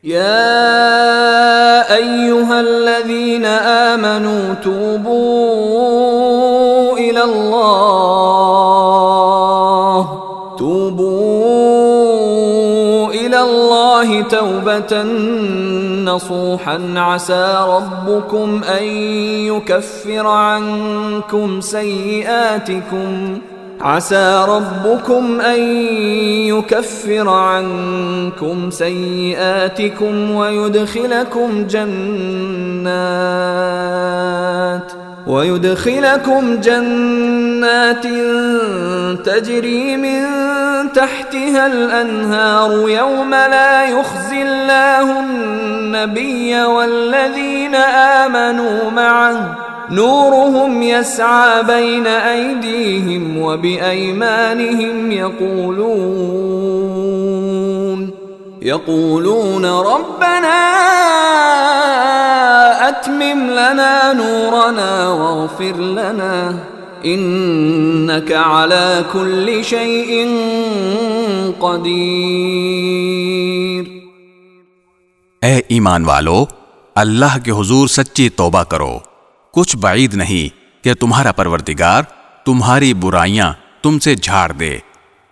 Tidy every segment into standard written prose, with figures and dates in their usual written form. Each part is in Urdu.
يا أيها الذين آمنوا توبوا إلى الله توبة نصوحا عسى ربكم أن يكفر عنكم سيئاتكم ويدخلكم جنات تجري من تحتها الأنهار يوم لا يخزي الله النبي والذين آمنوا معه نورهم يسعى بين أيديهم وبأيمانهم يقولون ربنا أتمم لنا نورنا واغفر لنا إنك على كل شيء قدیر۔ اے ایمان والو، اللہ کے حضور سچی توبہ کرو۔ کچھ بعید نہیں کہ تمہارا پروردگار تمہاری برائیاں تم سے جھاڑ دے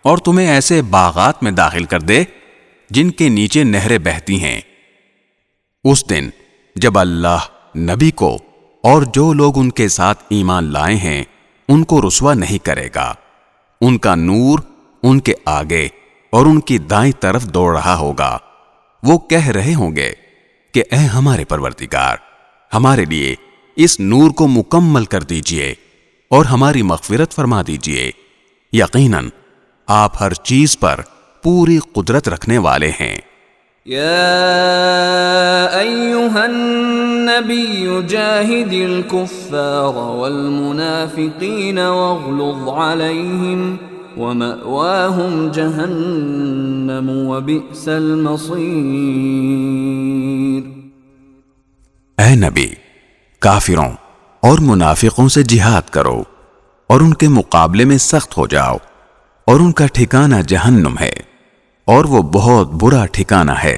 اور تمہیں ایسے باغات میں داخل کر دے جن کے نیچے نہریں بہتی ہیں۔ اس دن جب اللہ نبی کو اور جو لوگ ان کے ساتھ ایمان لائے ہیں ان کو رسوا نہیں کرے گا، ان کا نور ان کے آگے اور ان کی دائیں طرف دوڑ رہا ہوگا۔ وہ کہہ رہے ہوں گے کہ اے ہمارے پروردگار، ہمارے لیے اس نور کو مکمل کر دیجئے اور ہماری مغفرت فرما دیجئے، یقیناً آپ ہر چیز پر پوری قدرت رکھنے والے ہیں۔ یا ایھا النبی جاہد الکفار والمنافقین واغلظ علیہم ومأواہم جہنم وبئس المصیر۔ اے نبی، کافروں اور منافقوں سے جہاد کرو اور ان کے مقابلے میں سخت ہو جاؤ، اور ان کا ٹھکانہ جہنم ہے اور وہ بہت برا ٹھکانہ ہے۔